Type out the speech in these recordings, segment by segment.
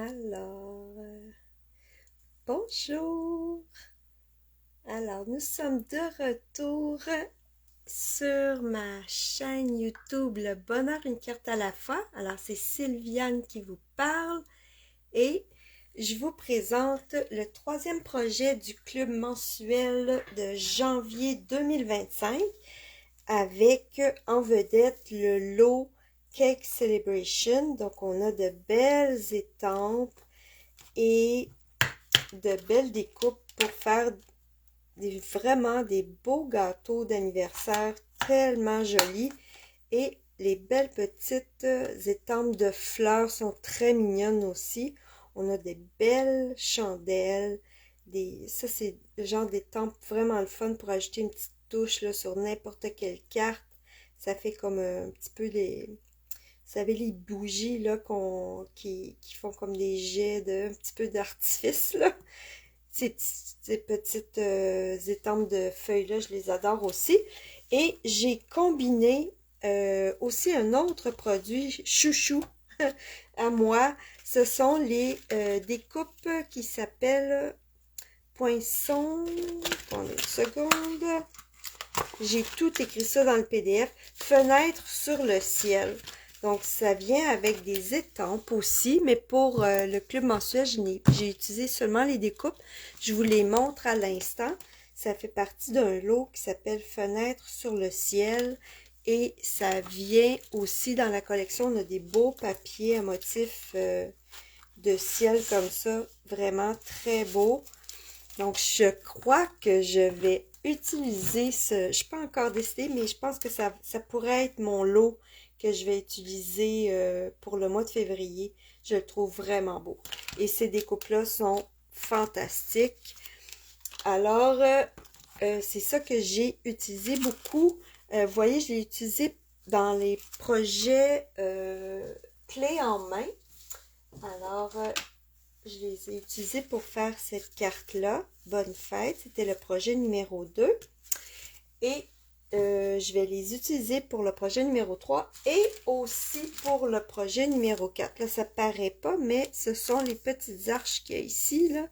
Alors, bonjour. Alors, nous sommes de retour sur ma chaîne YouTube Le Bonheur une carte à la fois. Alors, c'est Sylviane qui vous parle et je vous présente le troisième projet du club mensuel de janvier 2025 avec en vedette le lot Cake Celebration. Donc, on a de belles étampes et de belles découpes pour faire vraiment des beaux gâteaux d'anniversaire tellement jolis. Et les belles petites étampes de fleurs sont très mignonnes aussi. On a des belles chandelles. Ça, c'est le genre d'étampes vraiment le fun pour ajouter une petite touche là, sur n'importe quelle carte. Ça fait comme un petit peu des... Vous savez, les bougies là, qui font comme des jets un petit peu d'artifice, là. Ces petites étampes de feuilles-là, je les adore aussi. Et j'ai combiné aussi un autre produit chouchou à moi. Ce sont des coupes qui s'appellent Poinçon. Attendez une seconde. J'ai tout écrit ça dans le PDF. Fenêtre sur le ciel. Donc, ça vient avec des étampes aussi, mais pour le club mensuel, j'ai utilisé seulement les découpes. Je vous les montre à l'instant. Ça fait partie d'un lot qui s'appelle Fenêtre sur le ciel. Et ça vient aussi dans la collection. On a des beaux papiers à motif de ciel comme ça. Vraiment très beau. Donc, je crois que je vais utiliser je ne suis pas encore décidée, mais je pense que ça pourrait être mon lot que je vais utiliser pour le mois de février. Je le trouve vraiment beau. Et ces découpes-là sont fantastiques. Alors, c'est ça que j'ai utilisé beaucoup. Vous voyez, je l'ai utilisé dans les projets clés en main. Alors, je les ai utilisés pour faire cette carte-là. Bonne fête, c'était le projet numéro 2. Et je vais les utiliser pour le projet numéro 3 et aussi pour le projet numéro 4. Là, ça ne paraît pas, mais ce sont les petites arches qu'il y a ici, là.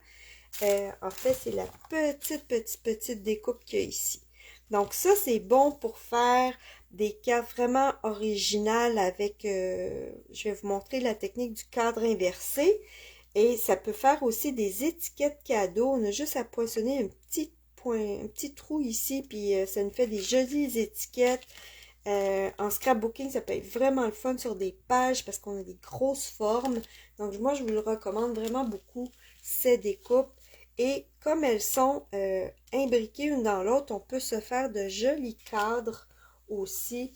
En fait, c'est la petite découpe qu'il y a ici. Donc ça, c'est bon pour faire des cartes vraiment originales avec, je vais vous montrer la technique du cadre inversé. Et ça peut faire aussi des étiquettes cadeaux. On a juste à poinçonner un petit trou ici, puis ça nous fait des jolies étiquettes. En scrapbooking, ça peut être vraiment le fun sur des pages parce qu'on a des grosses formes. Donc moi, je vous le recommande vraiment beaucoup, ces découpes. Et comme elles sont imbriquées une dans l'autre, on peut se faire de jolis cadres aussi.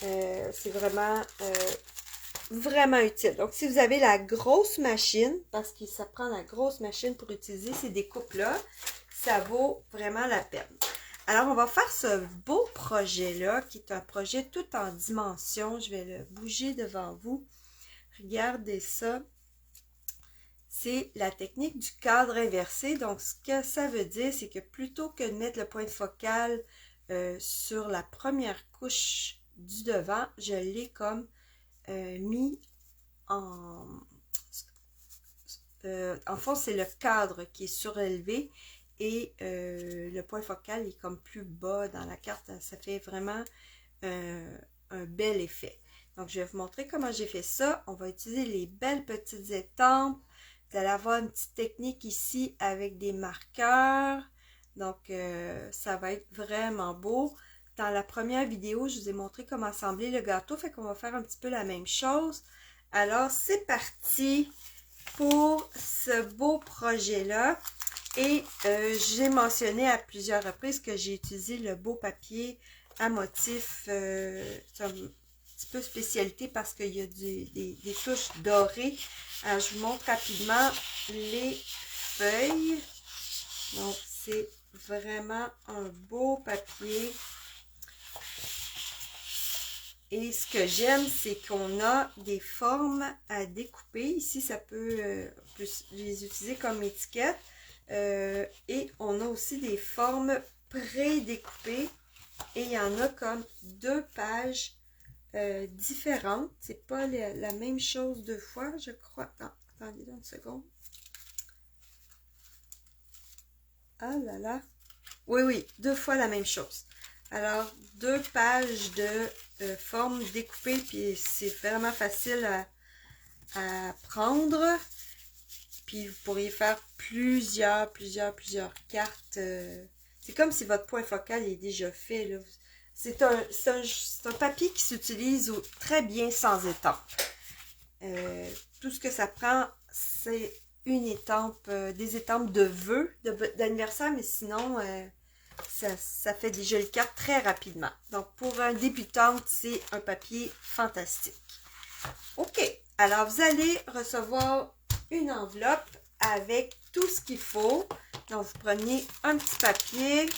C'est vraiment utile. Donc, si vous avez la grosse machine, parce que ça prend la grosse machine pour utiliser ces découpes-là, ça vaut vraiment la peine. Alors, on va faire ce beau projet-là, qui est un projet tout en dimension. Je vais le bouger devant vous. Regardez ça. C'est la technique du cadre inversé. Donc, ce que ça veut dire, c'est que plutôt que de mettre le point de focal sur la première couche du devant, je l'ai comme mis en fond, c'est le cadre qui est surélevé et le point focal est comme plus bas dans la carte. Ça fait vraiment un bel effet. Donc, je vais vous montrer comment j'ai fait ça. On va utiliser les belles petites étampes. Vous allez avoir une petite technique ici avec des marqueurs. Donc, ça va être vraiment beau. Dans la première vidéo, je vous ai montré comment assembler le gâteau. Fait qu'on va faire un petit peu la même chose. Alors, c'est parti pour ce beau projet-là. Et j'ai mentionné à plusieurs reprises que j'ai utilisé le beau papier à motif. C'est un petit peu spécialité parce qu'il y a des touches dorées. Alors, je vous montre rapidement les feuilles. Donc, c'est vraiment un beau papier. Et ce que j'aime, c'est qu'on a des formes à découper. Ici, ça peut, on peut les utiliser comme étiquette. Et on a aussi des formes pré-découpées. Et il y en a comme 2 pages différentes. C'est pas la même chose 2 fois, je crois. Non, Attendez là une seconde. Ah là là. Oui, oui, 2 fois la même chose. Alors, 2 pages de forme découpée, puis c'est vraiment facile à prendre. Puis vous pourriez faire plusieurs cartes. C'est comme si votre point focal est déjà fait, là. C'est un papier qui s'utilise très bien sans étampe. Tout ce que ça prend, c'est une étampe, des étampes de vœux d'anniversaire, mais sinon, ça fait des jolies cartes très rapidement. Donc, pour un débutante, c'est un papier fantastique. OK, alors vous allez recevoir une enveloppe avec tout ce qu'il faut. Donc, vous prenez un petit papier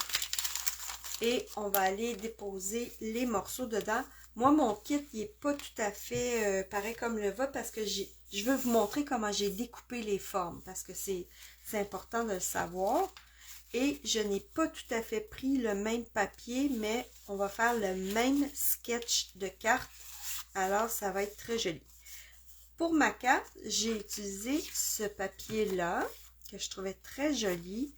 et on va aller déposer les morceaux dedans. Moi, mon kit, il n'est pas tout à fait pareil comme le vôtre parce que je veux vous montrer comment j'ai découpé les formes parce que c'est important de le savoir. Et je n'ai pas tout à fait pris le même papier, mais on va faire le même sketch de carte. Alors, ça va être très joli. Pour ma carte, j'ai utilisé ce papier-là, que je trouvais très joli.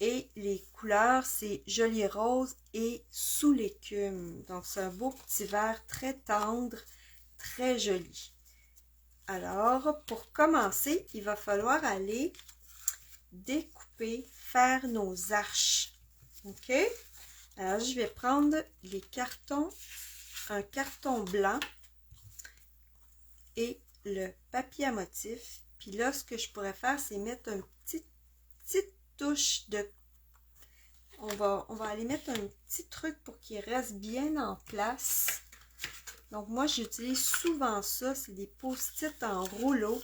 Et les couleurs, c'est joli rose et sous l'écume. Donc, c'est un beau petit vert très tendre, très joli. Alors, pour commencer, il va falloir aller découper, faire nos arches. OK? Alors, je vais prendre les cartons, un carton blanc et le papier à motif. Puis là, ce que je pourrais faire, c'est mettre une petite touche de... On va aller mettre un petit truc pour qu'il reste bien en place. Donc, moi, j'utilise souvent ça. C'est des post-it en rouleau.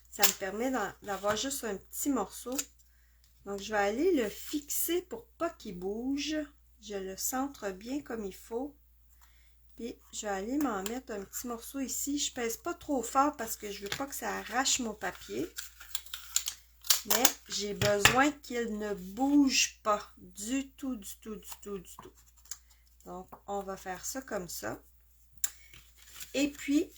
Ça me permet d'avoir juste un petit morceau. Donc, je vais aller le fixer pour pas qu'il bouge. Je le centre bien comme il faut. Puis, je vais aller m'en mettre un petit morceau ici. Je pèse pas trop fort parce que je veux pas que ça arrache mon papier. Mais j'ai besoin qu'il ne bouge pas du tout. Donc, on va faire ça comme ça. Et puis,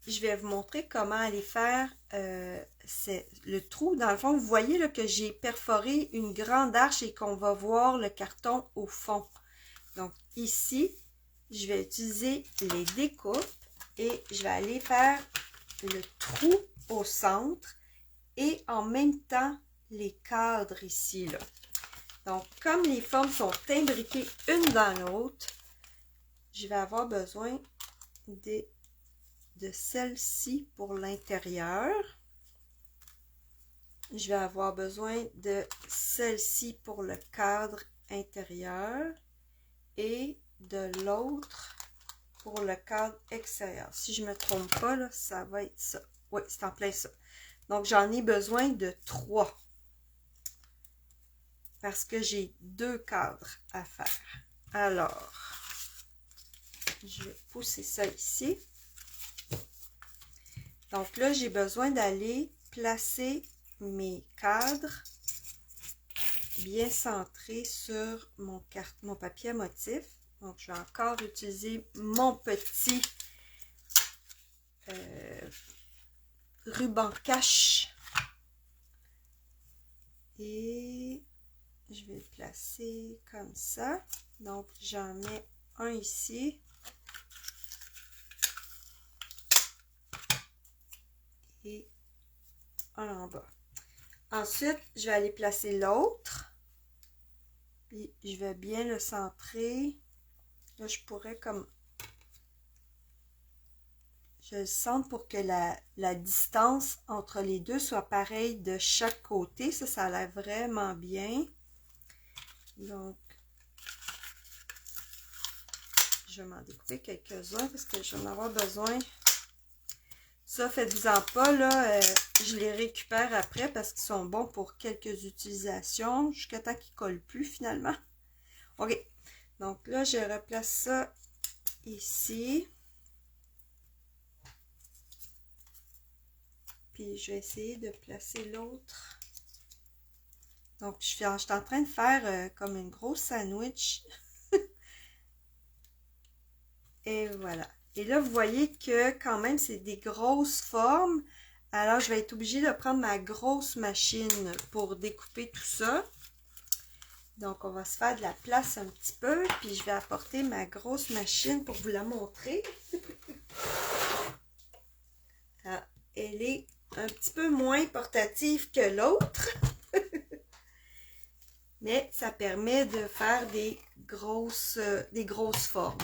je vais vous montrer comment aller faire le trou. Dans le fond, vous voyez là, que j'ai perforé une grande arche et qu'on va voir le carton au fond. Donc, ici, je vais utiliser les découpes et je vais aller faire le trou au centre et en même temps les cadres ici, là. Donc, comme les formes sont imbriquées une dans l'autre, je vais avoir besoin de celle-ci pour l'intérieur. Je vais avoir besoin de celle-ci pour le cadre intérieur et de l'autre pour le cadre extérieur. Si je ne me trompe pas, là, ça va être ça. Oui, c'est en plein ça. Donc, j'en ai besoin de 3 parce que j'ai 2 cadres à faire. Alors, je vais pousser ça ici. Donc là, j'ai besoin d'aller placer mes cadres bien centrés sur mon papier à motif. Donc, je vais encore utiliser mon petit ruban cache. Et je vais le placer comme ça. Donc, j'en mets un ici. Et un en bas. Ensuite, je vais aller placer l'autre. Puis, je vais bien le centrer. Là, je pourrais comme... Je le centre pour que la distance entre les deux soit pareille de chaque côté. Ça a l'air vraiment bien. Donc, je vais m'en découper quelques-uns parce que je vais en avoir besoin. Ça, faites-vous-en pas, là. Je les récupère après parce qu'ils sont bons pour quelques utilisations jusqu'à temps qu'ils ne collent plus finalement. OK. Donc là, je replace ça ici. Puis je vais essayer de placer l'autre. Donc, je suis en train de faire comme une grosse sandwich. Et voilà. Et là, vous voyez que quand même, c'est des grosses formes. Alors, je vais être obligée de prendre ma grosse machine pour découper tout ça. Donc, on va se faire de la place un petit peu, puis je vais apporter ma grosse machine pour vous la montrer. Ah, elle est un petit peu moins portative que l'autre, mais ça permet de faire des grosses formes.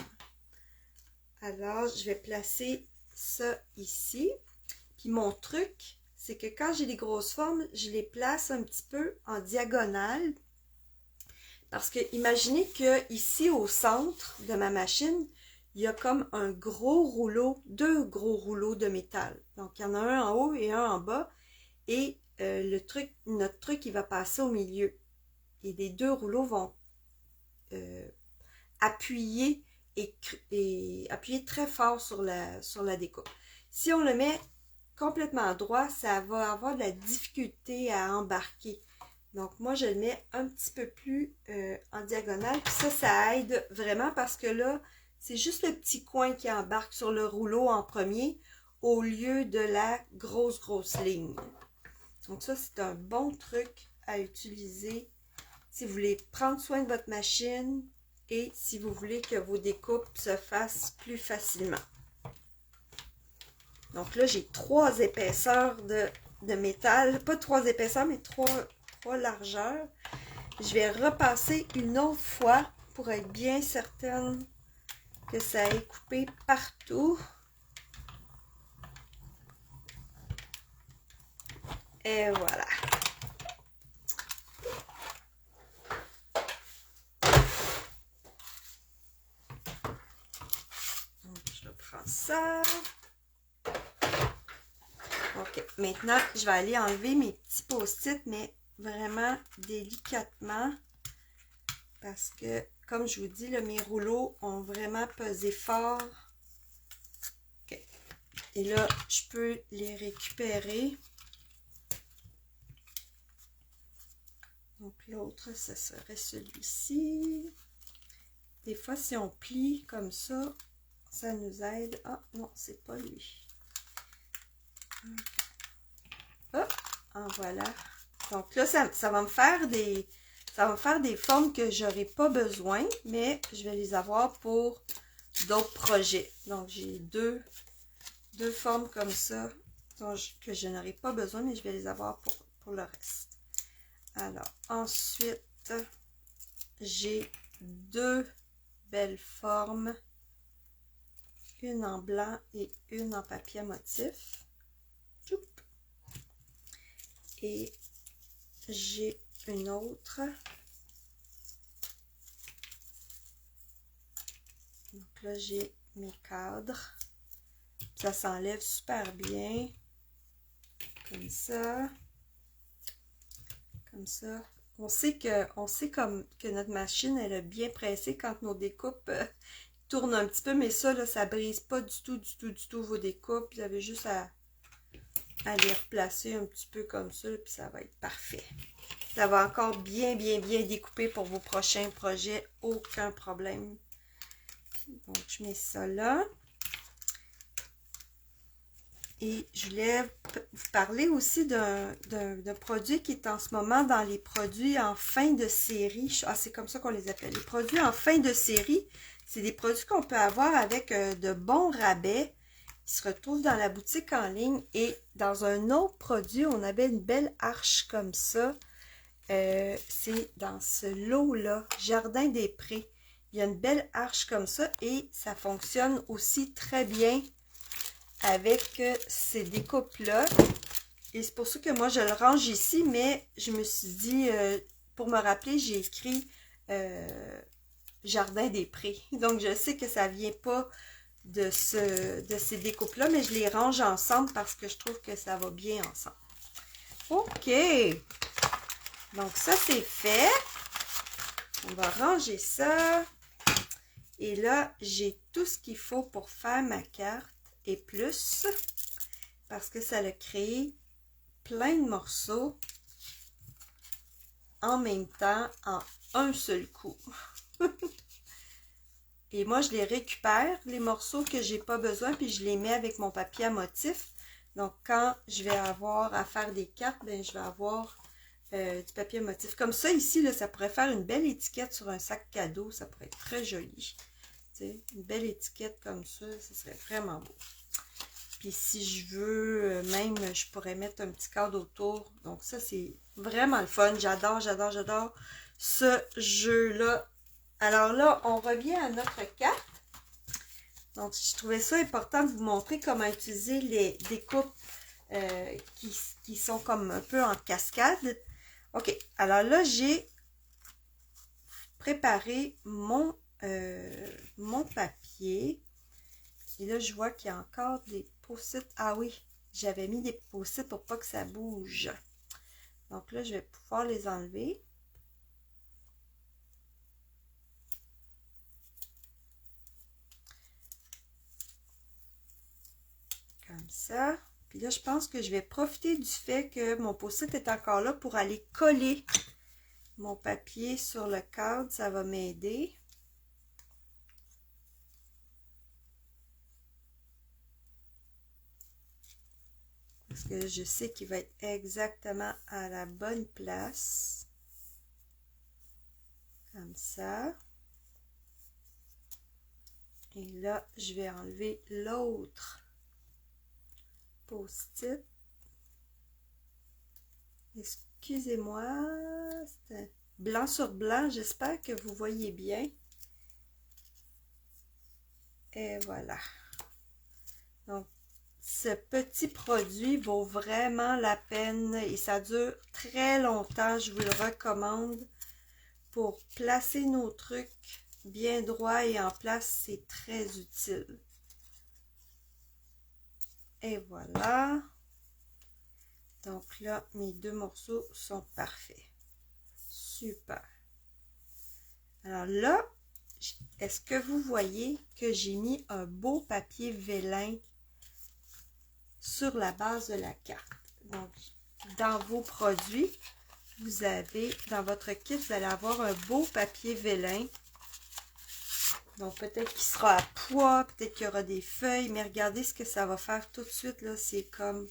Alors, je vais placer ça ici. Puis mon truc, c'est que quand j'ai des grosses formes, je les place un petit peu en diagonale. Parce que imaginez que ici au centre de ma machine, il y a comme un gros rouleau, deux gros rouleaux de métal. Donc il y en a un en haut et un en bas. Et notre truc, il va passer au milieu. Et les deux rouleaux vont appuyer et appuyer très fort sur la découpe. Si on le met complètement droit, ça va avoir de la difficulté à embarquer. Donc, moi, je le mets un petit peu plus en diagonale. Puis ça aide vraiment parce que là, c'est juste le petit coin qui embarque sur le rouleau en premier au lieu de la grosse ligne. Donc ça, c'est un bon truc à utiliser si vous voulez prendre soin de votre machine et si vous voulez que vos découpes se fassent plus facilement. Donc là, j'ai 3 épaisseurs de métal. Pas 3 épaisseurs, mais 3 largeurs. Je vais repasser une autre fois pour être bien certaine que ça ait coupé partout. Et voilà. Donc, je prends ça. Ok, maintenant, je vais aller enlever mes petits post-it, mais vraiment délicatement. Parce que, comme je vous dis, là, mes rouleaux ont vraiment pesé fort. Ok. Et là, je peux les récupérer. Donc, l'autre, ce serait celui-ci. Des fois, si on plie comme ça, ça nous aide. Ah, non, c'est pas lui. Ah, en voilà. Donc là, ça va me faire des formes que j'aurai pas besoin, mais je vais les avoir pour d'autres projets. Donc, j'ai deux formes comme ça que je n'aurai pas besoin, mais je vais les avoir pour le reste. Alors, ensuite, j'ai 2 belles formes. Une en blanc et une en papier à motif. Et j'ai une autre. Donc là, j'ai mes cadres. Ça s'enlève super bien. Comme ça. Comme ça. On sait que notre machine, elle a bien pressé quand nos découpes tournent un petit peu. Mais ça, là, ça brise pas du tout vos découpes. Vous avez juste à les replacer un petit peu comme ça. Puis ça va être parfait. Ça va encore bien découper pour vos prochains projets. Aucun problème. Donc, je mets ça là. Et je voulais vous parler aussi d'un produit qui est en ce moment dans les produits en fin de série. Ah, c'est comme ça qu'on les appelle. Les produits en fin de série, c'est des produits qu'on peut avoir avec de bons rabais. Ils se retrouvent dans la boutique en ligne. Et dans un autre produit, on avait une belle arche comme ça. C'est dans ce lot-là, Jardin des Prés. Il y a une belle arche comme ça et ça fonctionne aussi très bien avec ces découpes-là. Et c'est pour ça que moi, je le range ici, mais je me suis dit, pour me rappeler, j'ai écrit Jardin des Prés. Donc, je sais que ça ne vient pas de ces découpes-là, mais je les range ensemble parce que je trouve que ça va bien ensemble. OK! Donc, ça, c'est fait. On va ranger ça. Et là, j'ai tout ce qu'il faut pour faire ma carte et plus. Parce que ça a créé plein de morceaux en même temps, en un seul coup. Et moi, je les récupère, les morceaux que j'ai pas besoin, puis je les mets avec mon papier à motif. Donc, quand je vais avoir à faire des cartes, ben, je vais avoir du papier motif. Comme ça, ici, là, ça pourrait faire une belle étiquette sur un sac cadeau. Ça pourrait être très joli. Tu sais, une belle étiquette comme ça serait vraiment beau. Puis si je veux, même, je pourrais mettre un petit cadre autour. Donc ça, c'est vraiment le fun. J'adore, j'adore, j'adore ce jeu-là. Alors là, on revient à notre carte. Donc, je trouvais ça important de vous montrer comment utiliser les découpes qui sont comme un peu en cascade. OK, alors là, j'ai préparé mon papier. Et là, je vois qu'il y a encore des post-it. Ah oui, j'avais mis des post-it pour pas que ça bouge. Donc là, je vais pouvoir les enlever. Comme ça. Puis là, je pense que je vais profiter du fait que mon post-it est encore là pour aller coller mon papier sur le cadre. Ça va m'aider. Parce que je sais qu'il va être exactement à la bonne place. Comme ça. Et là, je vais enlever l'autre post-it. Excusez-moi, c'est blanc sur blanc. J'espère que vous voyez bien. Et voilà. Donc, ce petit produit vaut vraiment la peine et ça dure très longtemps. Je vous le recommande pour placer nos trucs bien droits et en place. C'est très utile. Et voilà. Donc là, mes deux morceaux sont parfaits. Super. Alors là, est-ce que vous voyez que j'ai mis un beau papier vélin sur la base de la carte? Donc, dans vos produits, vous avez, dans votre kit, vous allez avoir un beau papier vélin. Donc, peut-être qu'il sera à pois, peut-être qu'il y aura des feuilles, mais regardez ce que ça va faire tout de suite, là. C'est comme,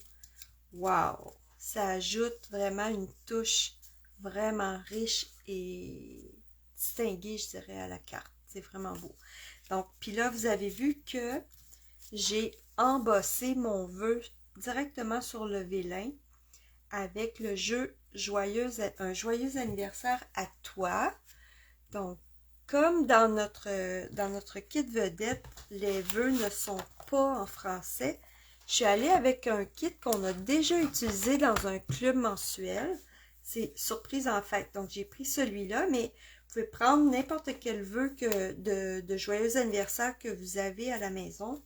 wow! Ça ajoute vraiment une touche vraiment riche et distinguée, je dirais, à la carte. C'est vraiment beau. Donc, puis là, vous avez vu que j'ai embossé mon vœu directement sur le vélin avec le jeu un joyeux anniversaire à toi. Donc, comme dans notre kit vedette, les vœux ne sont pas en français, je suis allée avec un kit qu'on a déjà utilisé dans un club mensuel. C'est surprise en fête. Donc, j'ai pris celui-là, mais vous pouvez prendre n'importe quel vœu de joyeux anniversaire que vous avez à la maison.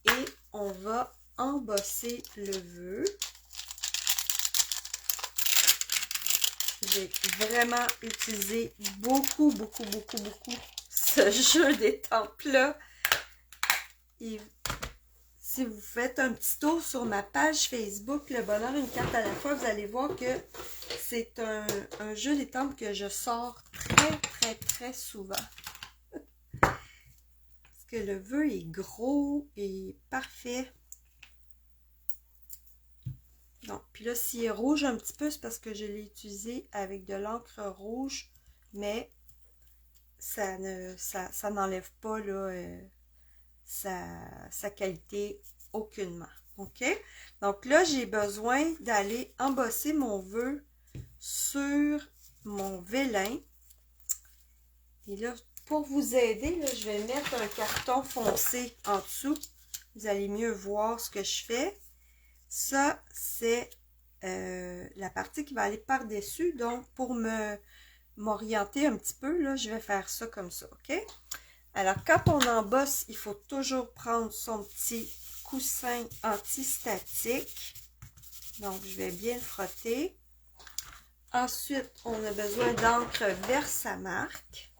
Et on va embosser le vœu. J'ai vraiment utilisé beaucoup ce jeu d'étampes-là. Et si vous faites un petit tour sur ma page Facebook, Le Bonheur une carte à la fois, vous allez voir que c'est un jeu d'étampes que je sors très souvent. Parce que le vœu est gros et parfait. Donc, puis là, s'il est rouge un petit peu, c'est parce que je l'ai utilisé avec de l'encre rouge, mais ça n'enlève pas là, sa qualité aucunement. OK? Donc là, j'ai besoin d'aller embosser mon vœu sur mon vélin. Et là, pour vous aider, là, je vais mettre un carton foncé en dessous. Vous allez mieux voir ce que je fais. Ça, c'est la partie qui va aller par-dessus. Donc, pour m'orienter un petit peu, là, je vais faire ça comme ça, OK? Alors, quand on embosse, il faut toujours prendre son petit coussin antistatique. Donc, je vais bien le frotter. Ensuite, on a besoin d'encre Versamark.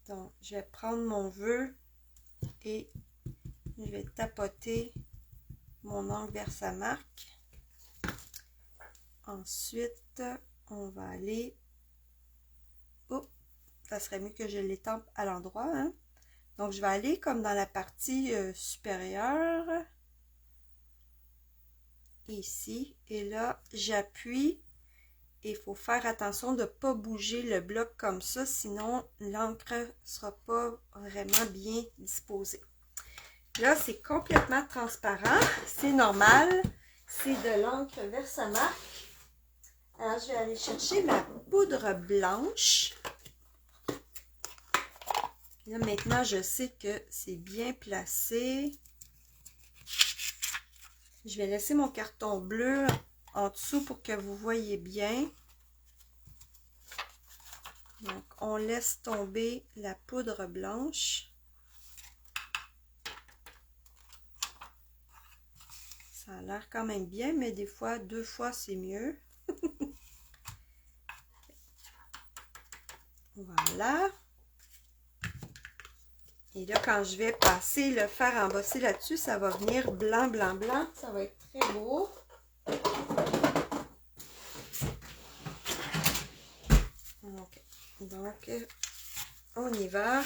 Donc, je vais prendre mon vœu et je vais tapoter mon encre Versamark. Ensuite, on va aller... Oh, ça serait mieux que je l'étampe à l'endroit, hein? Donc, je vais aller comme dans la partie supérieure. ici. Et là, j'appuie. Et il faut faire attention de ne pas bouger le bloc comme ça, sinon l'encre ne sera pas vraiment bien disposée. Là, c'est complètement transparent. C'est normal. C'est de l'encre Versamark. Alors, je vais aller chercher ma poudre blanche. Là, maintenant, je sais que c'est bien placé. Je vais laisser mon carton bleu en dessous pour que vous voyez bien. Donc, on laisse tomber la poudre blanche. Ça a l'air quand même bien, mais des fois, 2 fois, c'est mieux. Voilà. Et là, quand je vais passer le fer embossé là-dessus, ça va venir blanc, blanc, blanc. Ça va être très beau. Okay. Donc, on y va.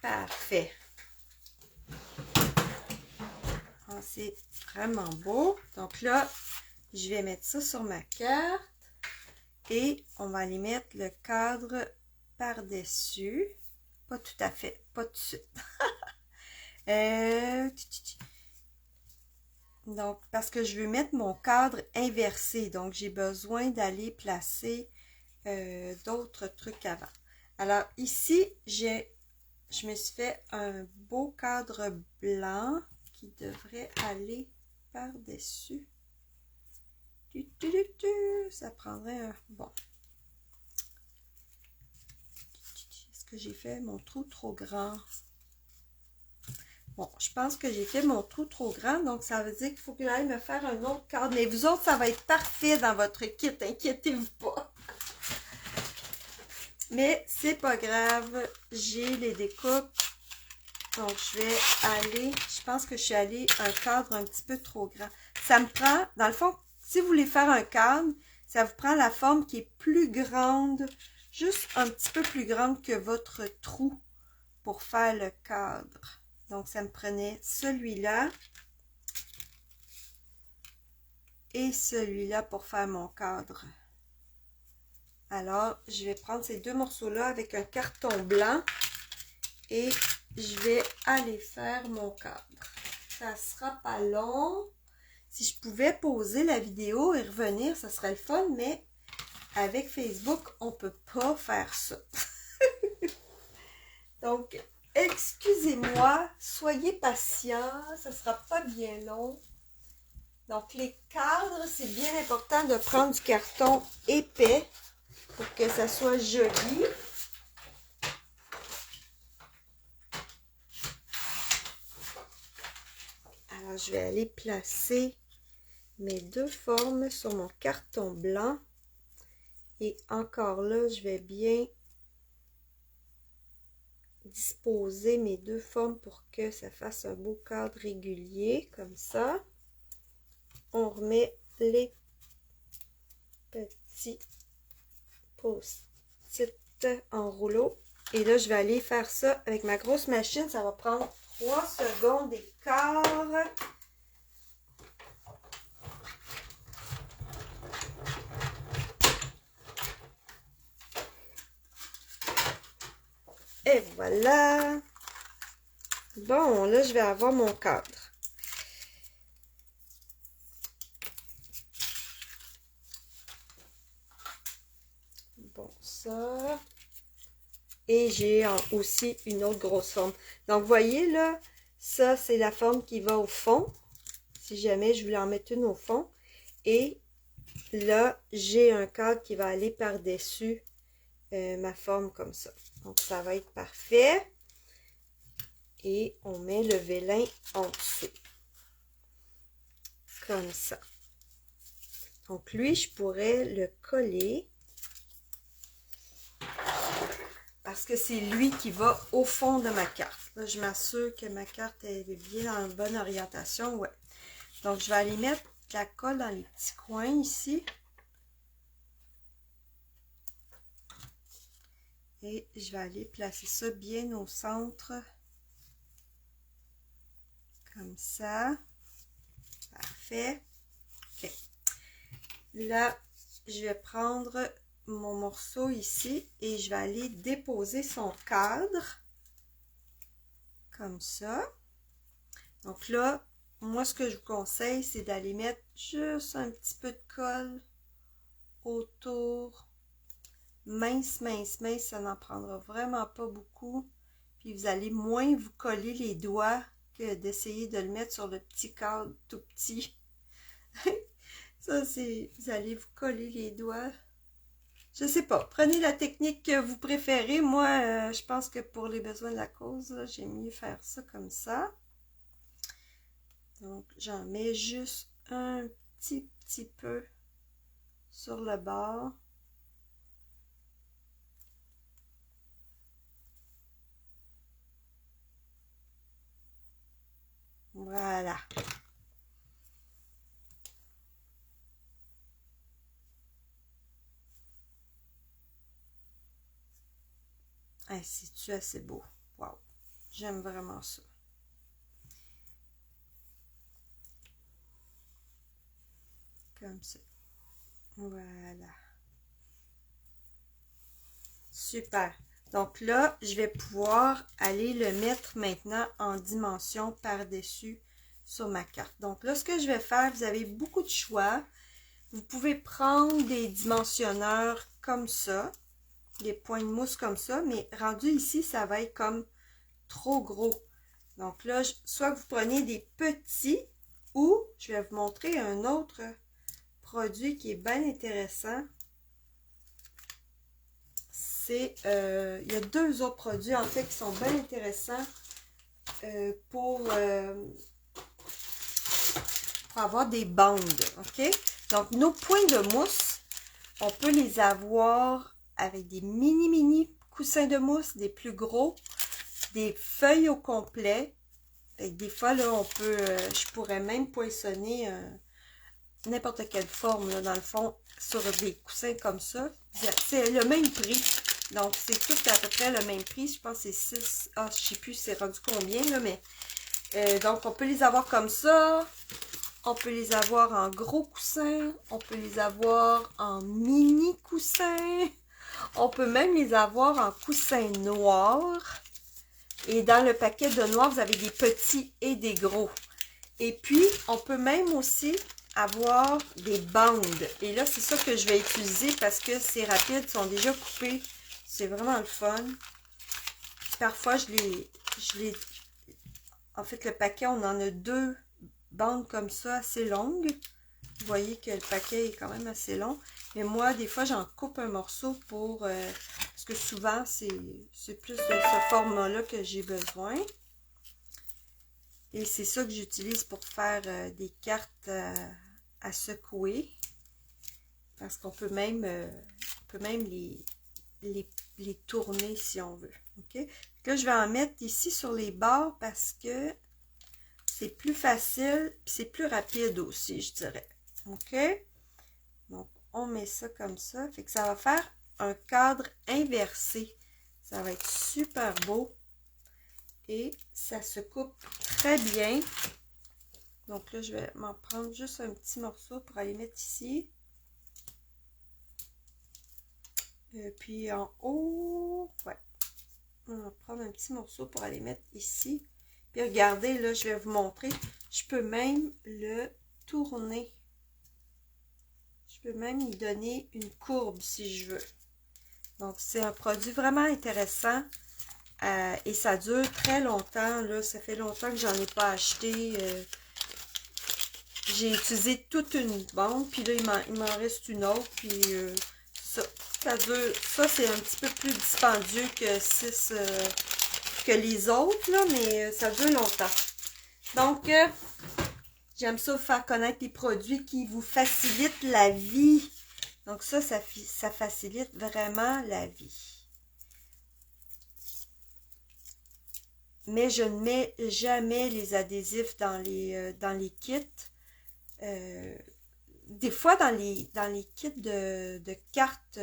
Parfait. Oh, c'est vraiment beau. Donc là, je vais mettre ça sur ma carte et on va aller mettre le cadre par-dessus. Pas tout à fait, pas tout de suite. Donc, parce que je veux mettre mon cadre inversé. Donc, j'ai besoin d'aller placer d'autres trucs avant. Alors, ici, je me suis fait un beau cadre blanc qui devrait aller par-dessus. Ça prendrait un... Bon. Est-ce que j'ai fait mon trou trop grand? Bon, je pense que j'ai fait mon trou trop grand, donc ça veut dire qu'il faut que j'aille me faire un autre cadre. Mais vous autres, ça va être parfait dans votre kit, inquiétez-vous pas. Mais c'est pas grave, j'ai les découpes. Donc, je vais aller, je pense que je suis allée un cadre un petit peu trop grand. Ça me prend, dans le fond, si vous voulez faire un cadre, ça vous prend la forme qui est plus grande, juste un petit peu plus grande que votre trou pour faire le cadre. Donc, ça me prenait celui-là et celui-là pour faire mon cadre. Alors, je vais prendre ces deux morceaux-là avec un carton blanc et je vais aller faire mon cadre. Ça sera pas long. Si je pouvais pauser la vidéo et revenir, ça serait le fun, mais avec Facebook, on peut pas faire ça. Donc, excusez-moi, soyez patients, ça sera pas bien long. Donc, les cadres, c'est bien important de prendre du carton épais pour que ça soit joli. Alors, je vais aller placer mes deux formes sur mon carton blanc. Et encore là, je vais bien disposer mes deux formes pour que ça fasse un beau cadre régulier, comme ça. On remet les petits post-it en rouleau. Et là, je vais aller faire ça avec ma grosse machine. Ça va prendre 3 secondes et quart. Et voilà. Bon, là, je vais avoir mon cadre. Bon, ça. Et j'ai aussi une autre grosse forme. Donc, vous voyez, là, ça, c'est la forme qui va au fond. Si jamais je voulais en mettre une au fond. Et là, j'ai un cadre qui va aller par-dessus ma forme comme ça. Donc, ça va être parfait. Et on met le vélin en dessous. Comme ça. Donc, lui, je pourrais le coller. parce que c'est lui qui va au fond de ma carte. Là, je m'assure que ma carte est bien dans une bonne orientation. Ouais. Donc, je vais aller mettre de la colle dans les petits coins ici. Et je vais aller placer ça bien au centre. Comme ça. Parfait. OK. Là, je vais prendre mon morceau ici et je vais aller déposer son cadre. Comme ça. Donc là, moi, ce que je vous conseille, c'est d'aller mettre juste un petit peu de colle autour. Mince, mince, mince, ça n'en prendra vraiment pas beaucoup. Puis vous allez moins vous coller les doigts que d'essayer de le mettre sur le petit cadre tout petit. Ça, c'est... Vous allez vous coller les doigts. Je sais pas. Prenez la technique que vous préférez. Moi, je pense que pour les besoins de la cause, j'aime mieux faire ça comme ça. Donc, j'en mets juste un petit peu sur le bord. Voilà. Ah, c'est-tu assez beau? Wow. J'aime vraiment ça. Comme ça. Voilà. Super. Donc là, je vais pouvoir aller le mettre maintenant en dimension par-dessus sur ma carte. Donc là, ce que je vais faire, vous avez beaucoup de choix. Vous pouvez prendre des dimensionneurs comme ça, des points de mousse comme ça, mais rendu ici, ça va être comme trop gros. Donc là, soit vous prenez des petits ou je vais vous montrer un autre produit qui est bien intéressant. Il y a deux autres produits en fait qui sont bien intéressants pour avoir des bandes, ok? Donc nos points de mousse, on peut les avoir avec des mini coussins de mousse, des plus gros, des feuilles au complet. Et des fois là, on peut, je pourrais même poinçonner n'importe quelle forme là, dans le fond sur des coussins comme ça. C'est le même prix. Donc, c'est tout à peu près le même prix. Je pense que c'est 6. Ah, je sais plus c'est rendu combien, là, mais... donc, on peut les avoir comme ça. On peut les avoir en gros coussins. On peut les avoir en mini coussins. On peut même les avoir en coussins noirs. Et dans le paquet de noirs, vous avez des petits et des gros. Et puis, on peut même aussi avoir des bandes. Et là, c'est ça que je vais utiliser parce que c'est rapide, ils sont déjà coupés. C'est vraiment le fun. Parfois, en fait, le paquet, on en a deux bandes comme ça, assez longues. Vous voyez que le paquet est quand même assez long. Mais moi, des fois, j'en coupe un morceau pour... parce que souvent, c'est plus de ce format-là que j'ai besoin. Et c'est ça que j'utilise pour faire des cartes à secouer. Parce qu'on peut même, les tourner si on veut. OK? Là, je vais en mettre ici sur les bords parce que c'est plus facile et c'est plus rapide aussi, je dirais. OK? Donc, on met ça comme ça. Fait que ça va faire un cadre inversé. Ça va être super beau. Et ça se coupe très bien. Donc là, je vais m'en prendre juste un petit morceau pour aller mettre ici. Puis en haut, ouais. On va prendre un petit morceau pour aller mettre ici. Puis regardez, là, je vais vous montrer. Je peux même le tourner. Je peux même y donner une courbe si je veux. Donc, c'est un produit vraiment intéressant. Et ça dure très longtemps. Là, ça fait longtemps que j'en ai pas acheté. J'ai utilisé toute une bande. Puis là, il m'en reste une autre. Puis ça dure. Ça, c'est un petit peu plus dispendieux que 6 que les autres. Là, mais ça dure longtemps. Donc, j'aime ça vous faire connaître les produits qui vous facilitent la vie. Donc ça facilite vraiment la vie. mais je ne mets jamais les adhésifs dans les kits. Des fois, dans les kits de cartes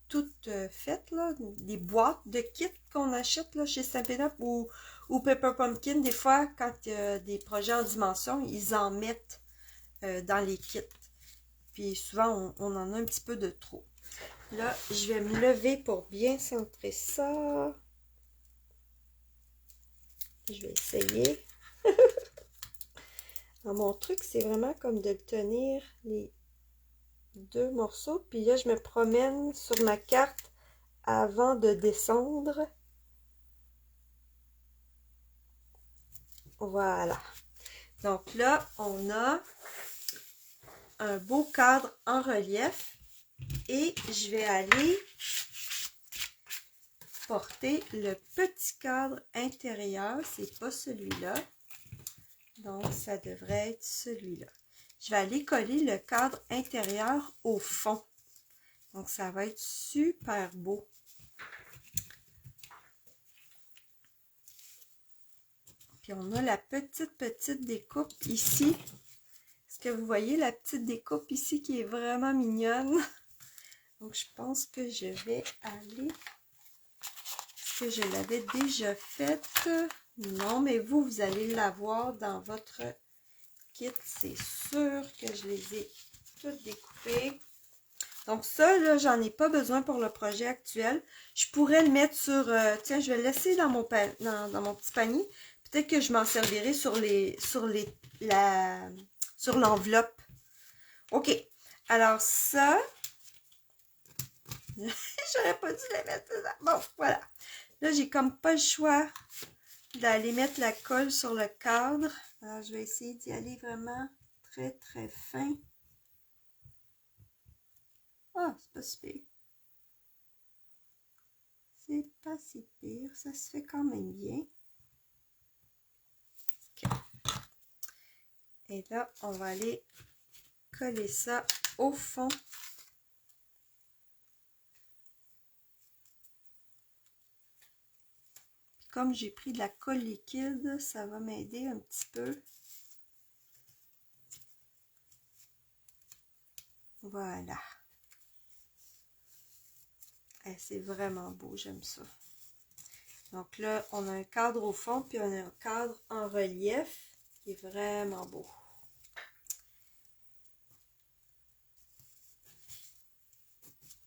toutes faites, là, des boîtes de kits qu'on achète là, chez Stampin' Up ou Pepper Pumpkin, des fois, quand il y a des projets en dimension, ils en mettent dans les kits. Puis souvent, on en a un petit peu de trop. Là, je vais me lever pour bien centrer ça. Je vais essayer. Alors, mon truc, c'est vraiment comme de tenir les deux morceaux. Puis là, je me promène sur ma carte avant de descendre. Voilà. Donc là, on a un beau cadre en relief. Et je vais aller porter le petit cadre intérieur. C'est pas celui-là. Donc, ça devrait être celui-là. Je vais aller coller le cadre intérieur au fond. Donc, ça va être super beau. Puis, on a la petite découpe ici. Est-ce que vous voyez la petite découpe ici qui est vraiment mignonne? Donc, je pense que je vais aller... Est-ce que je l'avais déjà faite? Non, mais vous allez l'avoir dans votre kit. C'est sûr que je les ai toutes découpées. Donc ça, là, j'en ai pas besoin pour le projet actuel. Je pourrais le mettre sur... tiens, je vais le laisser dans mon petit panier. Peut-être que je m'en servirai sur l'enveloppe. OK. Alors ça... J'aurais pas dû les mettre dedans. Bon, voilà. Là, j'ai comme pas le choix d'aller mettre la colle sur le cadre. Alors, je vais essayer d'y aller vraiment très fin. Ah, c'est pas si pire. C'est pas si pire. Ça se fait quand même bien. Okay. Et là, on va aller coller ça au fond. Comme j'ai pris de la colle liquide, ça va m'aider un petit peu. Voilà. C'est vraiment beau, j'aime ça. Donc là, on a un cadre au fond, puis on a un cadre en relief qui est vraiment beau.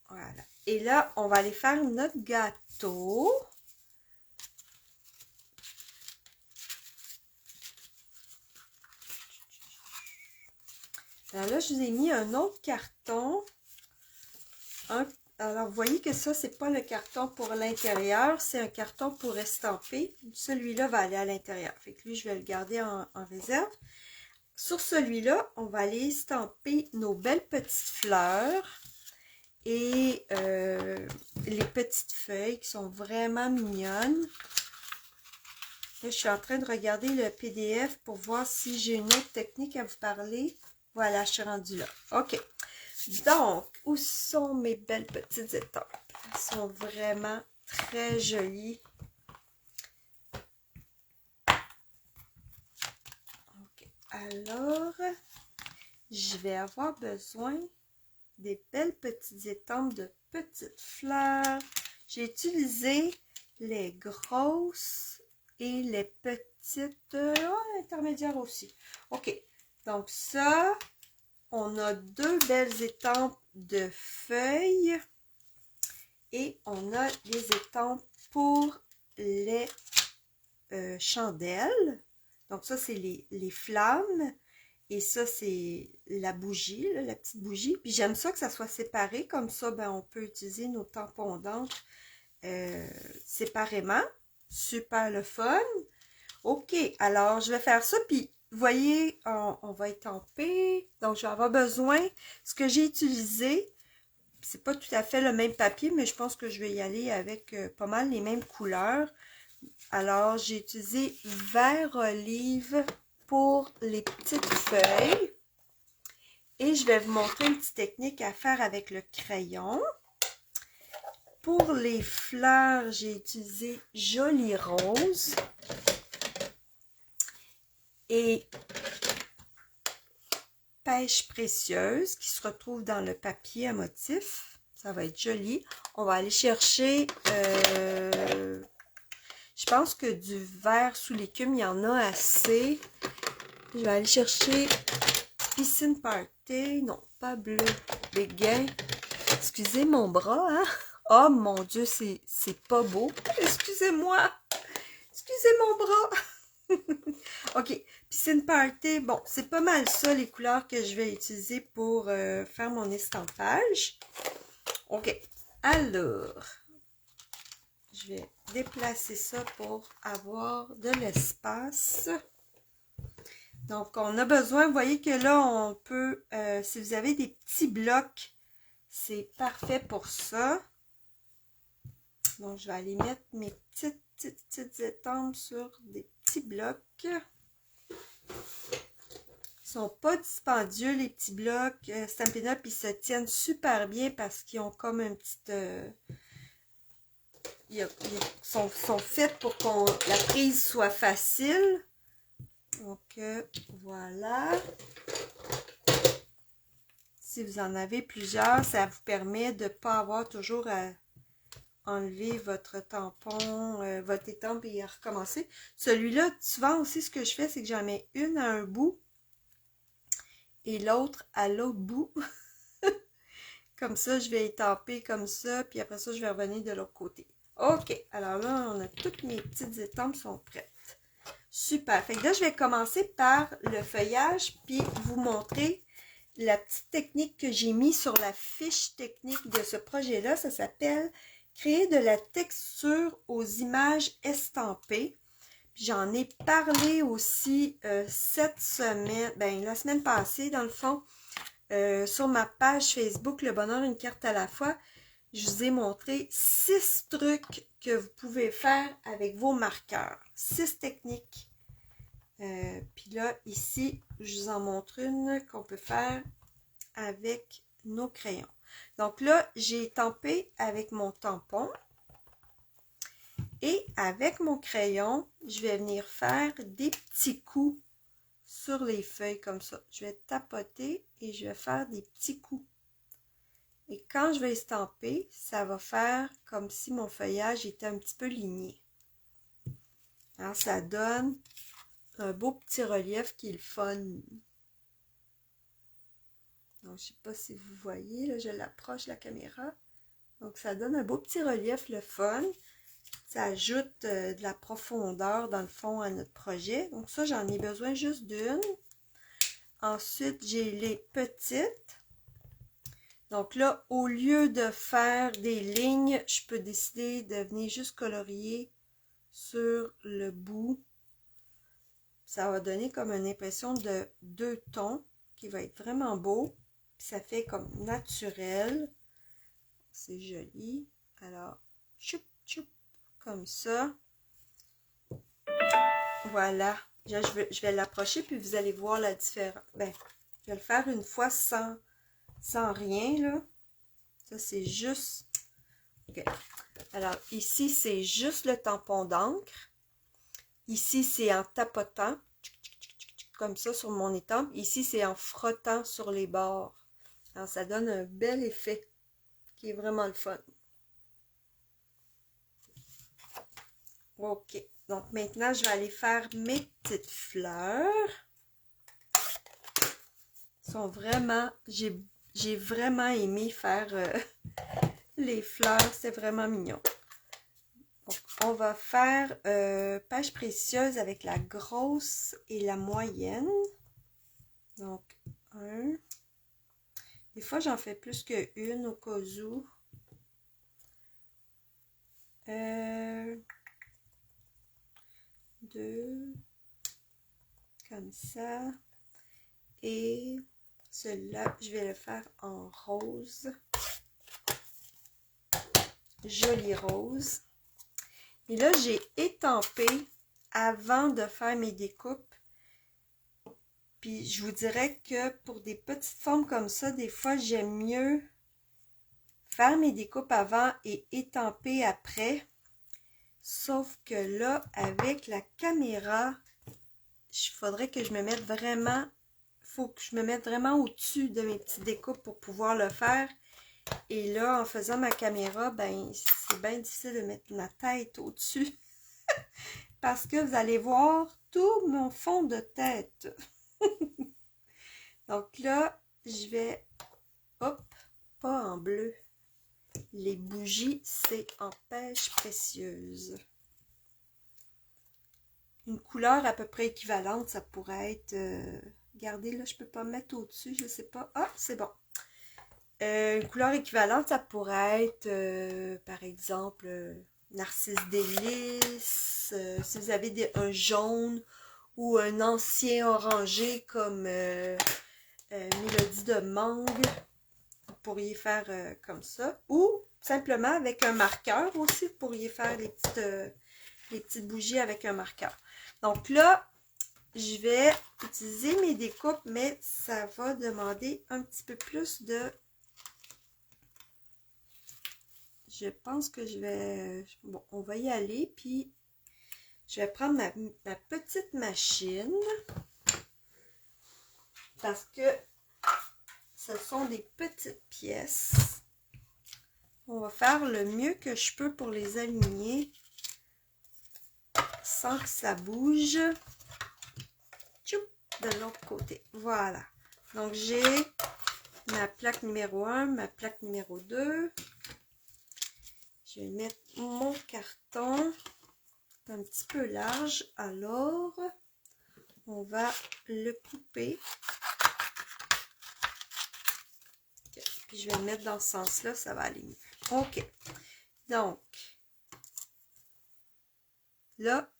Voilà. Et là, on va aller faire notre gâteau. Alors là, je vous ai mis un autre carton. Alors, vous voyez que ça, c'est pas le carton pour l'intérieur, c'est un carton pour estamper. Celui-là va aller à l'intérieur. Fait que lui, je vais le garder en réserve. Sur celui-là, on va aller estamper nos belles petites fleurs et les petites feuilles qui sont vraiment mignonnes. Là, je suis en train de regarder le PDF pour voir si j'ai une autre technique à vous parler. Voilà, je suis rendue là. OK. Donc, où sont mes belles petites étampes? Elles sont vraiment très jolies. OK. Alors, je vais avoir besoin des belles petites étampes de petites fleurs. J'ai utilisé les grosses et les petites intermédiaires aussi. OK. Donc ça, on a deux belles étampes de feuilles et on a les étampes pour les chandelles. Donc ça, c'est les flammes. Et ça, c'est la bougie, là, la petite bougie. Puis j'aime ça que ça soit séparé. Comme ça, ben, on peut utiliser nos tampons d'encre séparément. Super le fun. OK, alors je vais faire ça. Puis, vous voyez, on va étamper. Donc, je vais avoir besoin. Ce que j'ai utilisé, c'est pas tout à fait le même papier, mais je pense que je vais y aller avec pas mal les mêmes couleurs. Alors, j'ai utilisé vert olive pour les petites feuilles. Et je vais vous montrer une petite technique à faire avec le crayon. pour les fleurs, j'ai utilisé Jolie Rose et Pêche Précieuse qui se retrouve dans le papier à motif. Ça va être joli. On va aller chercher, je pense que du vert sous l'écume, il y en a assez. Je vais aller chercher Piscine Party, non, pas bleu, béguin. Excusez mon bras, hein? Oh mon Dieu, c'est pas beau. Excusez-moi. Excusez mon bras. Ok, Piscine Party, bon, c'est pas mal ça les couleurs que je vais utiliser pour faire mon estampage. Ok, alors, je vais déplacer ça pour avoir de l'espace. Donc, on a besoin, vous voyez que là, on peut, si vous avez des petits blocs, c'est parfait pour ça. Donc, je vais aller mettre mes petites étampes sur des petits blocs. Ils sont pas dispendieux, les petits blocs. Stampin' Up, ils se tiennent super bien parce qu'ils ont comme un petit... ils sont faits pour que la prise soit facile. Donc, voilà. Si vous en avez plusieurs, ça vous permet de ne pas avoir toujours à enlever votre tampon, votre étampe et à recommencer. Celui-là, souvent aussi, ce que je fais, c'est que j'en mets une à un bout et l'autre à l'autre bout. Comme ça, je vais étamper comme ça, puis après ça, je vais revenir de l'autre côté. OK, alors là, on a toutes mes petites étampes sont prêtes. Super. Fait que là, je vais commencer par le feuillage, puis vous montrer la petite technique que j'ai mis sur la fiche technique de ce projet-là. Ça s'appelle « Créer de la texture aux images estampées ». J'en ai parlé aussi cette semaine, ben la semaine passée, dans le fond, sur ma page Facebook « Le bonheur, une carte à la fois ». Je vous ai montré 6 trucs que vous pouvez faire avec vos marqueurs. 6 techniques. Puis là, ici, je vous en montre une qu'on peut faire avec nos crayons. Donc là, j'ai étampé avec mon tampon. Et avec mon crayon, je vais venir faire des petits coups sur les feuilles comme ça. Je vais tapoter et je vais faire des petits coups. Et quand je vais estamper, ça va faire comme si mon feuillage était un petit peu ligné. Alors, ça donne un beau petit relief qui est le fun. Donc, je ne sais pas si vous voyez, là, je l'approche la caméra. Donc, ça donne un beau petit relief, le fun. Ça ajoute de la profondeur, dans le fond, à notre projet. Donc, ça, j'en ai besoin juste d'une. Ensuite, j'ai les petites. Donc là, au lieu de faire des lignes, je peux décider de venir juste colorier sur le bout. Ça va donner comme une impression de 2 tons qui va être vraiment beau. Puis ça fait comme naturel. C'est joli. Alors, choup, choup, comme ça. Voilà. Je vais l'approcher puis vous allez voir la différence. Ben, je vais le faire une fois sans rien, là. Ça, c'est juste... OK. Alors, ici, c'est juste le tampon d'encre. Ici, c'est en tapotant, comme ça, sur mon étampe. Ici, c'est en frottant sur les bords. Alors, ça donne un bel effet qui est vraiment le fun. OK. Donc, maintenant, je vais aller faire mes petites fleurs. Elles sont vraiment... J'ai vraiment aimé faire les fleurs. C'est vraiment mignon. Donc, on va faire Pêche Précieuse avec la grosse et la moyenne. Donc, 1. Des fois, j'en fais plus qu'une au cas où. 2. Comme ça. Et celui-là, je vais le faire en rose. Jolie rose. Et là, j'ai étampé avant de faire mes découpes. Puis, je vous dirais que pour des petites formes comme ça, des fois, j'aime mieux faire mes découpes avant et étamper après. Sauf que là, avec la caméra, il faudrait que je me mette vraiment, faut que je me mette vraiment au-dessus de mes petites découpes pour pouvoir le faire. Et là, en faisant ma caméra, ben, c'est bien difficile de mettre ma tête au-dessus. Parce que vous allez voir tout mon fond de tête. Donc là, je vais, hop, pas en bleu. Les bougies, c'est en pêche précieuse. Une couleur à peu près équivalente, ça pourrait être... regardez, là, je peux pas mettre au-dessus, je sais pas. Ah, c'est bon. Une couleur équivalente, ça pourrait être, par exemple, Narcisse délice. Si vous avez un jaune ou un ancien orangé comme Mélodie de mangue, vous pourriez faire comme ça. Ou simplement avec un marqueur aussi, vous pourriez faire les petites bougies avec un marqueur. Donc là, je vais utiliser mes découpes, mais ça va demander un petit peu plus de... Je pense que je vais... Bon, on va y aller, puis je vais prendre ma petite machine parce que ce sont des petites pièces. On va faire le mieux que je peux pour les aligner sans que ça bouge. Tchoup, de l'autre côté. Voilà. Donc, j'ai ma plaque numéro 1, ma plaque numéro 2. Je vais mettre mon carton un petit peu large. Alors, on va le couper. Okay. Puis, je vais le mettre dans ce sens-là, ça va aller mieux. OK. Donc, là,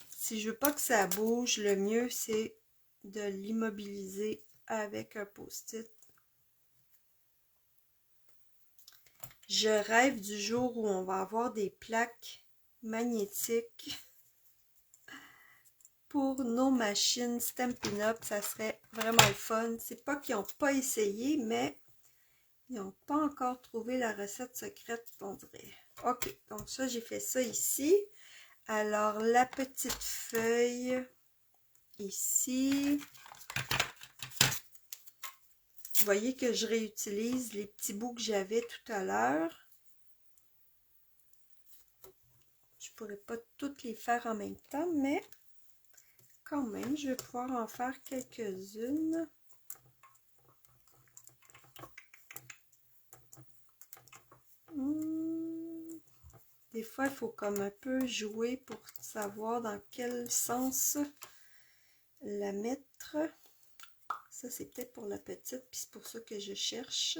si je veux pas que ça bouge, le mieux, c'est de l'immobiliser avec un post-it. Je rêve du jour où on va avoir des plaques magnétiques pour nos machines Stampin' Up. Ça serait vraiment le fun. C'est pas qu'ils n'ont pas essayé, mais ils n'ont pas encore trouvé la recette secrète, on dirait. OK, donc ça, j'ai fait ça ici. Alors, la petite feuille ici. Vous voyez que je réutilise les petits bouts que j'avais tout à l'heure. Je pourrais pas toutes les faire en même temps, mais quand même, je vais pouvoir en faire quelques-unes. Des fois, il faut comme un peu jouer pour savoir dans quel sens la mettre. Ça, c'est peut-être pour la petite, puis c'est pour ça que je cherche.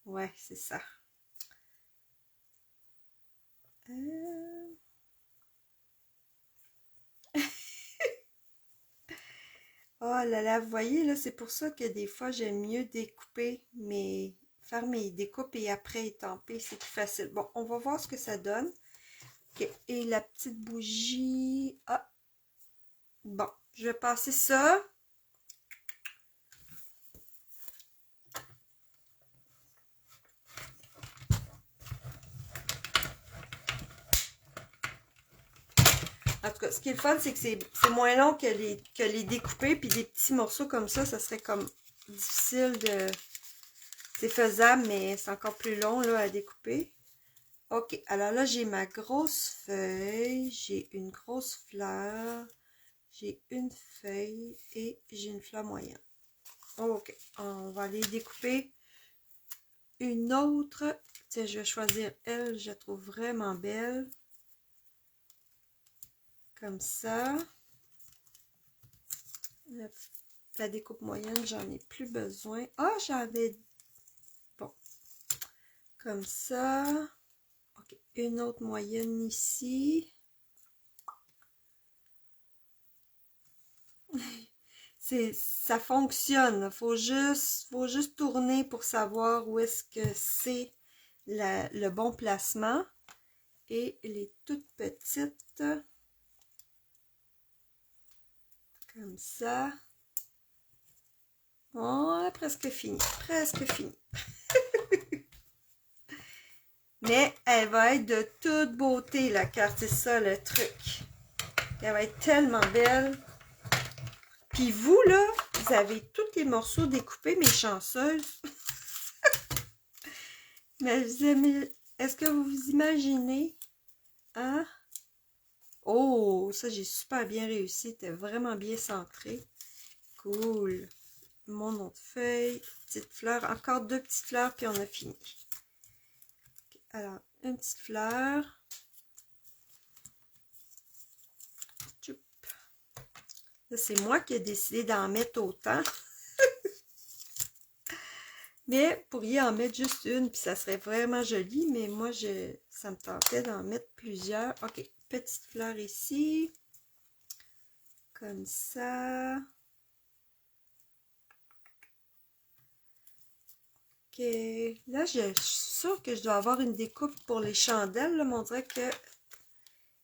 Ouais, c'est ça. Oh là là, vous voyez, là, c'est pour ça que des fois, j'aime mieux découper faire mes découpes et après étamper, c'est plus facile. Bon, on va voir ce que ça donne. Okay. Et la petite bougie. Ah, bon, je vais passer ça. En tout cas, ce qui est le fun, c'est que c'est moins long que les découper, puis des petits morceaux comme ça serait comme difficile de... C'est faisable, mais c'est encore plus long là, à découper. Ok, alors là, j'ai ma grosse feuille, j'ai une grosse fleur, j'ai une feuille et j'ai une fleur moyenne. Ok, on va aller découper une autre. Tiens, je vais choisir elle, je la trouve vraiment belle. Comme ça. La découpe moyenne, j'en ai plus besoin. Ah, j'avais... Bon. Comme ça. Ok, une autre moyenne ici. Ça fonctionne. Faut juste tourner pour savoir où est-ce que c'est le bon placement. Et les toutes petites, comme ça. Oh, presque fini. Presque fini. Mais elle va être de toute beauté, la carte. C'est ça, le truc. Elle va être tellement belle. Puis vous, là, vous avez tous les morceaux découpés, mes chanceuses. Mais vous aimez... Est-ce que vous vous imaginez? Hein? Oh, ça, j'ai super bien réussi. C'était vraiment bien centré. Cool. Mon nom de feuille. Petite fleur. Encore 2 petites fleurs, puis on a fini. Alors, une petite fleur. Là, c'est moi qui ai décidé d'en mettre autant. Mais vous pourriez en mettre juste une, puis ça serait vraiment joli. Mais moi, ça me tentait d'en mettre plusieurs. Ok, petite fleur ici. Comme ça. Ok. Là, je suis sûre que je dois avoir une découpe pour les chandelles. Là, mais on dirait que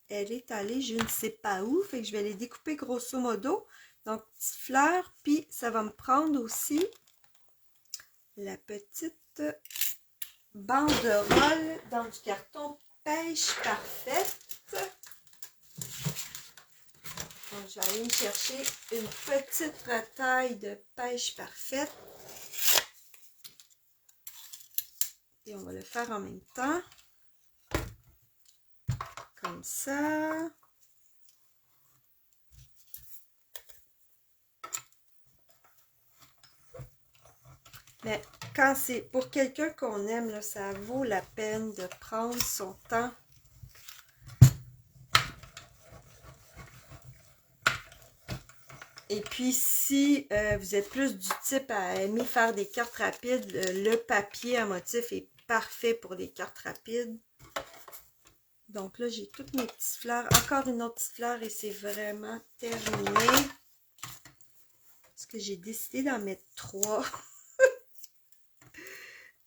elle est allée, je ne sais pas où. Fait que je vais les découper grosso modo. Donc, petite fleur. Puis, ça va me prendre aussi la petite banderole dans du carton pêche parfaite. Donc, je vais aller me chercher une petite taille de pêche parfaite. Et on va le faire en même temps. Comme ça. Mais quand c'est pour quelqu'un qu'on aime, là, ça vaut la peine de prendre son temps. Et puis, si vous êtes plus du type à aimer faire des cartes rapides, le papier à motif est parfait pour des cartes rapides. Donc là, j'ai toutes mes petites fleurs. Encore une autre petite fleur et c'est vraiment terminé. Parce que j'ai décidé d'en mettre 3.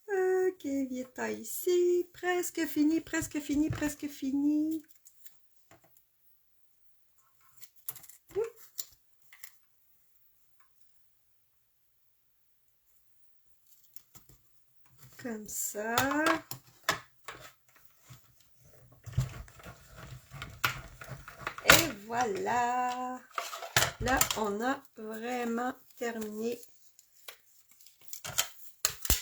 Ok, viens ici. Presque fini, presque fini, presque fini. Comme ça. Et voilà. Là, on a vraiment terminé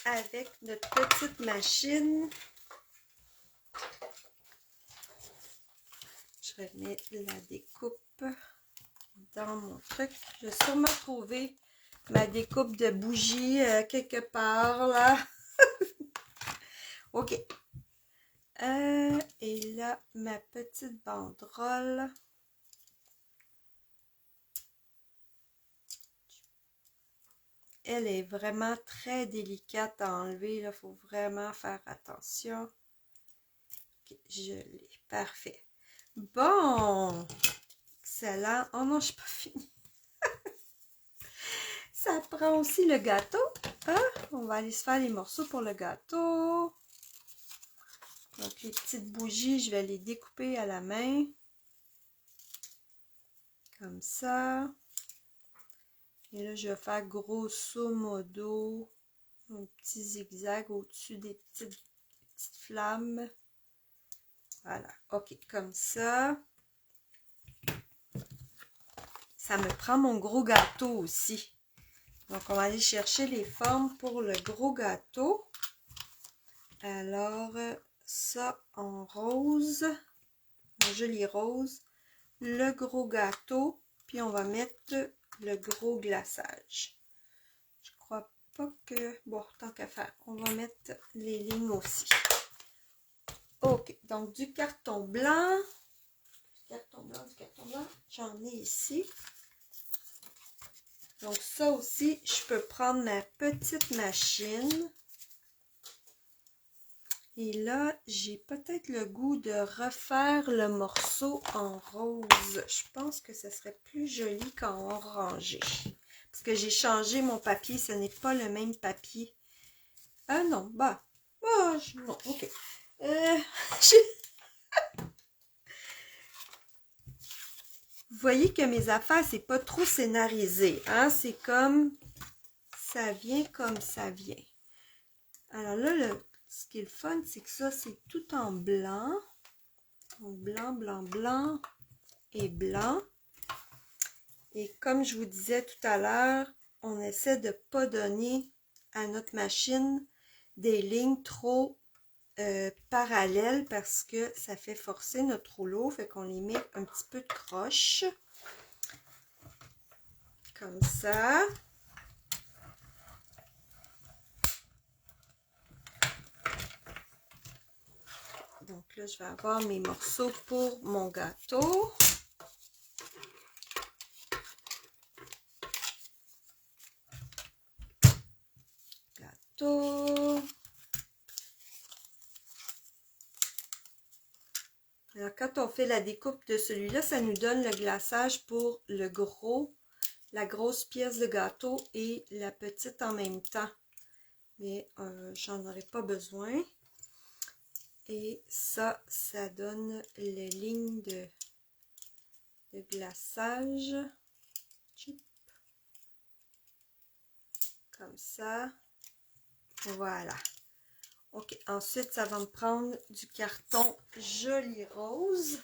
avec notre petite machine. Je remets la découpe dans mon truc. Je vais sûrement trouver ma découpe de bougie quelque part là. Ok. Et là, ma petite banderole. Elle est vraiment très délicate à enlever. Il faut vraiment faire attention. Ok, je l'ai. Parfait. Bon. Excellent. Oh non, je suis pas finie. Ça prend aussi le gâteau. Hein? On va aller se faire les morceaux pour le gâteau. Donc, les petites bougies, je vais les découper à la main. Comme ça. Et là, je vais faire grosso modo un petit zigzag au-dessus des petites flammes. Voilà. OK, comme ça. Ça me prend mon gros gâteau aussi. Donc, on va aller chercher les formes pour le gros gâteau. Alors, ça en rose, un joli rose, le gros gâteau, puis on va mettre le gros glaçage. Je crois pas que... Bon, tant qu'à faire, on va mettre les lignes aussi. Ok, donc du carton blanc. Du carton blanc, j'en ai ici. Donc ça aussi, je peux prendre ma petite machine. Et là, j'ai peut-être le goût de refaire le morceau en rose. Je pense que ce serait plus joli qu'en orangé. Parce que j'ai changé mon papier, ce n'est pas le même papier. Ah non, bah, non, ok. Vous voyez que mes affaires, c'est pas trop scénarisé, hein? C'est comme, ça vient comme ça vient. Alors là, ce qui est le fun, c'est que ça, c'est tout en blanc. Donc, blanc, blanc, blanc et blanc. Et comme je vous disais tout à l'heure, on essaie de ne pas donner à notre machine des lignes trop parallèles parce que ça fait forcer notre rouleau. Fait qu'on les met un petit peu de croche. Comme ça. Donc là, je vais avoir mes morceaux pour mon gâteau. Gâteau. Alors, quand on fait la découpe de celui-là, ça nous donne le glaçage pour la grosse pièce de gâteau et la petite en même temps. Mais j'en aurais pas besoin. Et ça donne les lignes de glaçage. Comme ça. Voilà. Ok, ensuite, ça va me prendre du carton joli rose.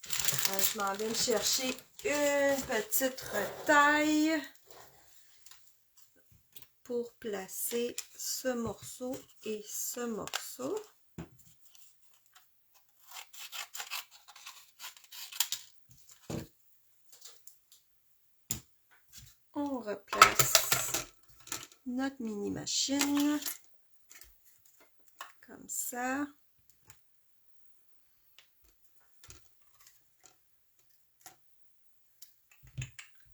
Je m'en vais me chercher une petite retaille pour placer ce morceau et ce morceau. On replace notre mini machine comme ça.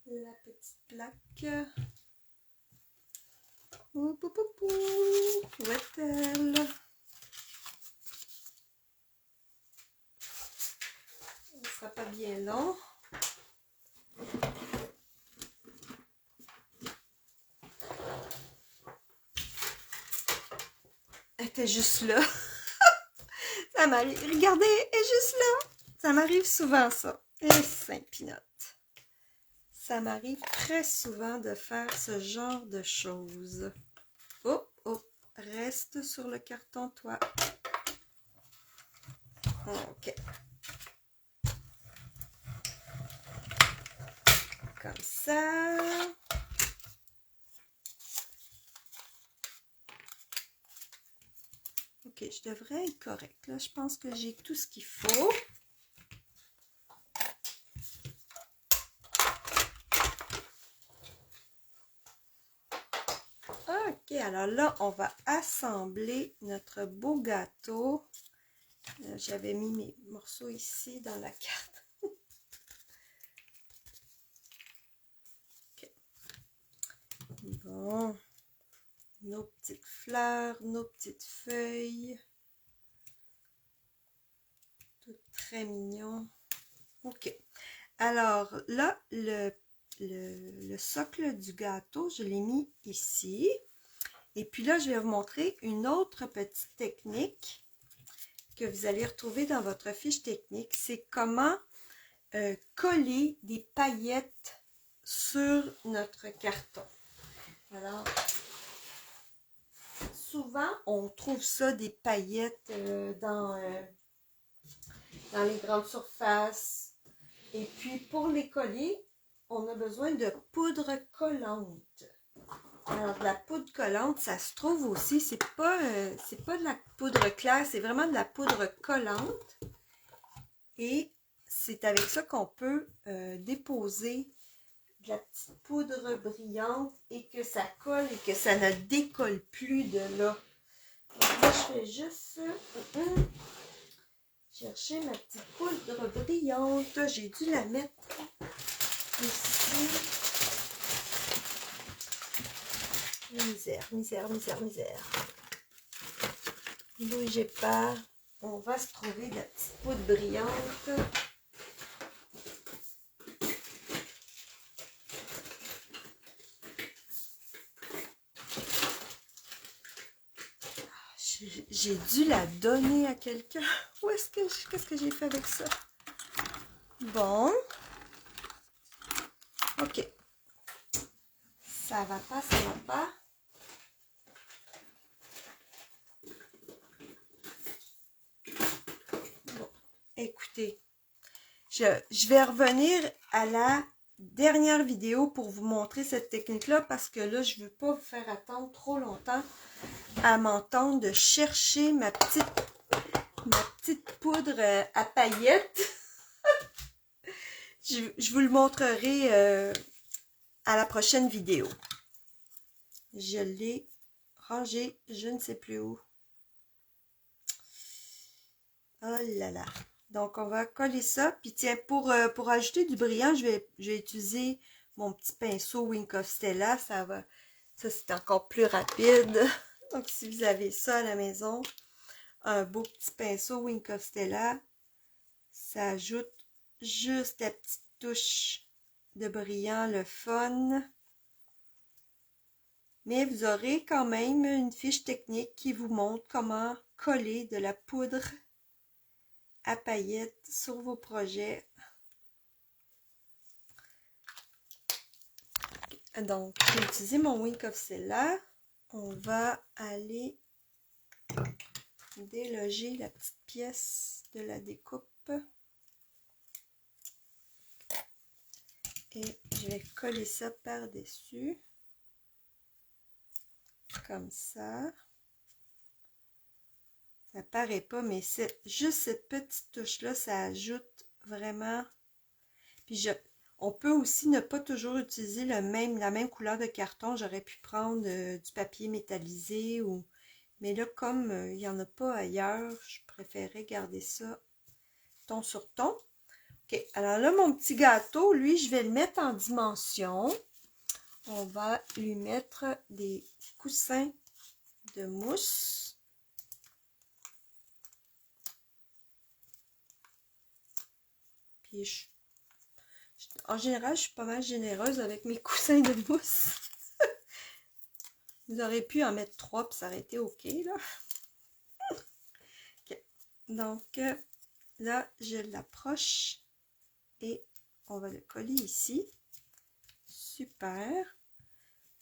La petite plaque. Où est-elle? Ce ne sera pas bien long. Elle était juste là. Ça m'arrive. Regardez, elle est juste là. Ça m'arrive souvent, ça. Et Saint-Pinotte. Ça m'arrive très souvent de faire ce genre de choses. Oh, oh, reste sur le carton, toi. Ok. Comme ça. Ok, je devrais être correcte. Là, je pense que j'ai tout ce qu'il faut. Ok, alors là, on va assembler notre beau gâteau. J'avais mis mes morceaux ici dans la carte. Okay. Bon, nos petites fleurs, nos petites feuilles. Tout très mignon. Ok, alors là, le socle du gâteau, je l'ai mis ici. Et puis là, je vais vous montrer une autre petite technique que vous allez retrouver dans votre fiche technique. C'est comment coller des paillettes sur notre carton. Alors, souvent, on trouve ça, des paillettes dans les grandes surfaces. Et puis, pour les coller, on a besoin de poudre collante. Alors, de la poudre collante, ça se trouve aussi, c'est pas de la poudre claire, c'est vraiment de la poudre collante. Et c'est avec ça qu'on peut déposer de la petite poudre brillante et que ça colle et que ça ne décolle plus de là. Donc là, je fais juste chercher ma petite poudre brillante. J'ai dû la mettre ici. Misère, misère, misère, misère. Bougez pas. On va se trouver de la petite poudre brillante. J'ai dû la donner à quelqu'un. Où est-ce que qu'est-ce que j'ai fait avec ça? Bon. Ok. Ça va pas, ça va pas. je vais revenir à la dernière vidéo pour vous montrer cette technique-là parce que là, je ne veux pas vous faire attendre trop longtemps à m'entendre de chercher ma petite poudre à paillettes. Je vous le montrerai à la prochaine vidéo. Je l'ai rangé, je ne sais plus où. Oh là là. Donc, on va coller ça. Puis tiens, pour ajouter du brillant, je vais utiliser mon petit pinceau Wink of Stella. Ça, c'est encore plus rapide. Donc, si vous avez ça à la maison, un beau petit pinceau Wink of Stella, ça ajoute juste la petite touche de brillant, le fun. Mais vous aurez quand même une fiche technique qui vous montre comment coller de la poudre à paillettes sur vos projets. Donc, j'ai utilisé mon Wink of Stella. On va aller déloger la petite pièce de la découpe. Et je vais coller ça par-dessus. Comme ça. Ça paraît pas, mais c'est juste cette petite touche-là, ça ajoute vraiment. Puis on peut aussi ne pas toujours utiliser la même couleur de carton. J'aurais pu prendre du papier métallisé ou. Mais là, comme il n'y en a pas ailleurs, je préférais garder ça ton sur ton. Ok, alors là, mon petit gâteau, lui, je vais le mettre en dimension. On va lui mettre des coussins de mousse. Puis en général, je suis pas mal généreuse avec mes coussins de mousse. Vous auriez pu en mettre 3 puis ça aurait été ok, là. Okay. Donc, là, je l'approche et on va le coller ici. Super.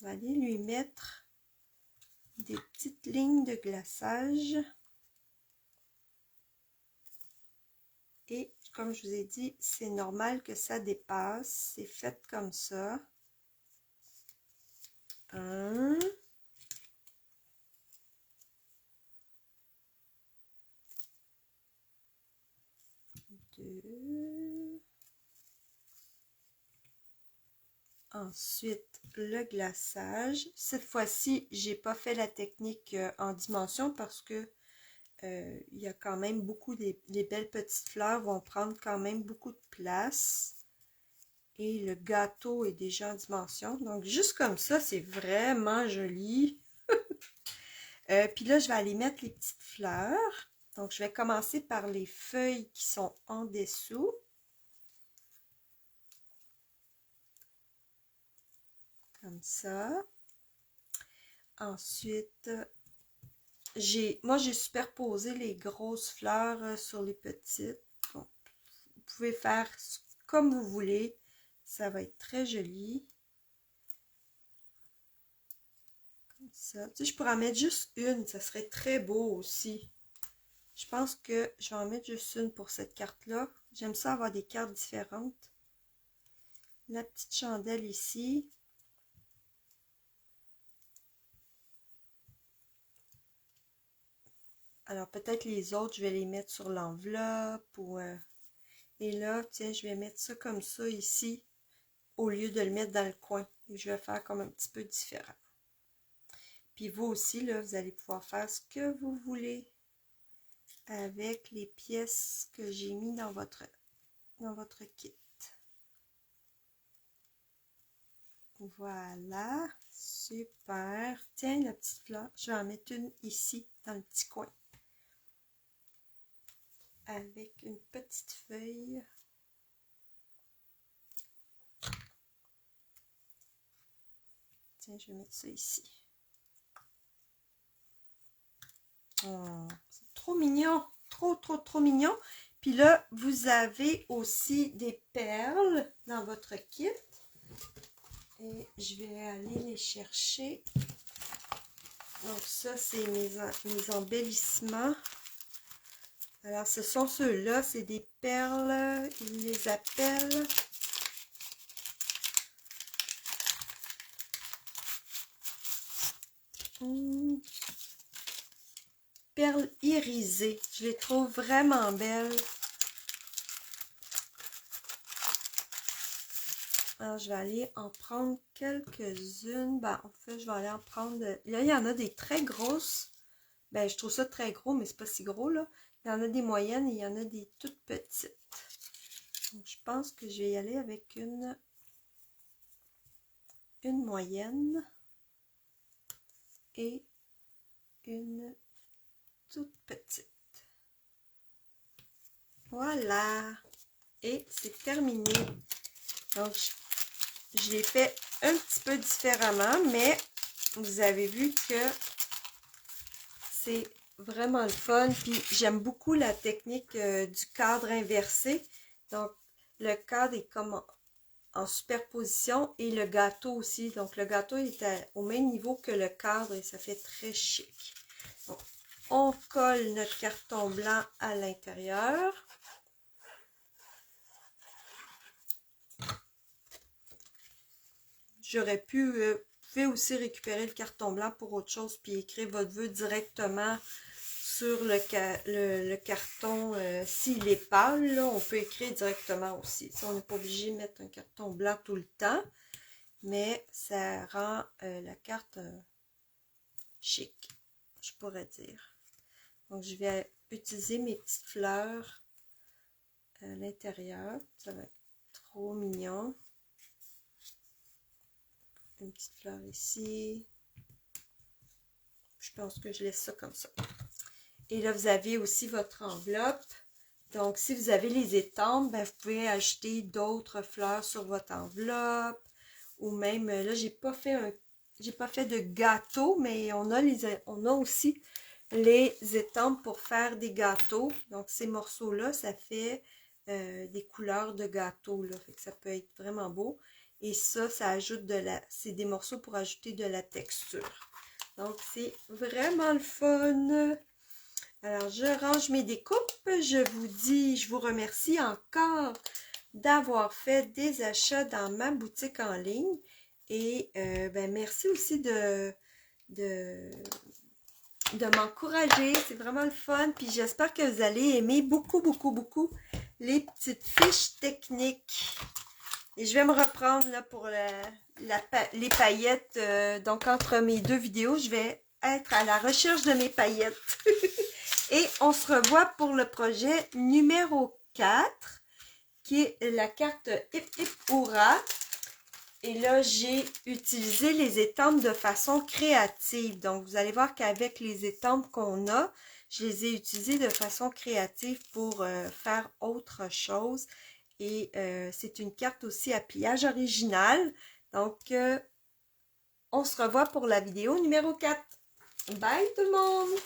On va aller lui mettre des petites lignes de glaçage. Et comme je vous ai dit, c'est normal que ça dépasse. C'est fait comme ça. 1. 2. Ensuite, le glaçage. Cette fois-ci, j'ai pas fait la technique en dimension parce que il y a quand même beaucoup, les belles petites fleurs vont prendre quand même beaucoup de place. Et le gâteau est déjà en dimension. Donc, juste comme ça, c'est vraiment joli. Puis là, je vais aller mettre les petites fleurs. Donc, je vais commencer par les feuilles qui sont en dessous. Comme ça. Ensuite, moi, j'ai superposé les grosses fleurs sur les petites. Donc, vous pouvez faire comme vous voulez. Ça va être très joli. Comme ça. Tu sais, je pourrais en mettre juste une. Ça serait très beau aussi. Je pense que je vais en mettre juste une pour cette carte-là. J'aime ça avoir des cartes différentes. La petite chandelle ici. Alors peut-être les autres, je vais les mettre sur l'enveloppe ou... Et là, tiens, je vais mettre ça comme ça ici, au lieu de le mettre dans le coin. Et je vais faire comme un petit peu différent. Puis vous aussi, là, vous allez pouvoir faire ce que vous voulez avec les pièces que j'ai mis dans votre kit. Voilà, super. Tiens, la petite fleur, je vais en mettre une ici, dans le petit coin. Avec une petite feuille. Tiens, je vais mettre ça ici. Oh, c'est trop mignon. Trop mignon. Puis là, vous avez aussi des perles dans votre kit. Et je vais aller les chercher. Donc ça, c'est mes embellissements. Alors, ce sont ceux-là, c'est des perles, ils les appellent. Perles irisées. Je les trouve vraiment belles. Alors, je vais aller en prendre quelques-unes. Ben, en fait, je vais aller en prendre... Là, il y en a des très grosses. Ben, je trouve ça très gros, mais c'est pas si gros, là. Il y en a des moyennes et il y en a des toutes petites. Donc, je pense que je vais y aller avec une moyenne et une toute petite. Voilà. Et c'est terminé. Donc, je l'ai fait un petit peu différemment, mais vous avez vu que c'est vraiment le fun. Puis, j'aime beaucoup la technique du cadre inversé. Donc, le cadre est comme en superposition et le gâteau aussi. Donc, le gâteau est au même niveau que le cadre et ça fait très chic. Donc, on colle notre carton blanc à l'intérieur. J'aurais pu, vous pouvez aussi récupérer le carton blanc pour autre chose puis écrire votre vœu directement sur le carton. S'il est pâle, là, on peut écrire directement aussi. Si on n'est pas obligé de mettre un carton blanc tout le temps, mais ça rend la carte chic, je pourrais dire. Donc, je vais utiliser mes petites fleurs à l'intérieur. Ça va être trop mignon. Une petite fleur ici. Je pense que je laisse ça comme ça. Et là, vous avez aussi votre enveloppe. Donc, si vous avez les étampes, ben, vous pouvez ajouter d'autres fleurs sur votre enveloppe. Ou même, là, j'ai pas fait de gâteau, mais on a aussi les étampes pour faire des gâteaux. Donc, ces morceaux-là, ça fait des couleurs de gâteau, là. Fait que ça peut être vraiment beau. Et ça ajoute c'est des morceaux pour ajouter de la texture. Donc, c'est vraiment le fun. Alors, je range mes découpes. Je vous remercie encore d'avoir fait des achats dans ma boutique en ligne. Et ben, merci aussi de m'encourager. C'est vraiment le fun. Puis j'espère que vous allez aimer beaucoup, beaucoup, beaucoup les petites fiches techniques. Et je vais me reprendre là pour les paillettes. Donc, entre mes deux vidéos, je vais être à la recherche de mes paillettes. Et on se revoit pour le projet numéro 4, qui est la carte Hip Hip Hurrah. Et là, j'ai utilisé les étampes de façon créative. Donc, vous allez voir qu'avec les étampes qu'on a, je les ai utilisées de façon créative pour faire autre chose. Et c'est une carte aussi à pliage original. Donc, on se revoit pour la vidéo numéro 4. Bye tout le monde!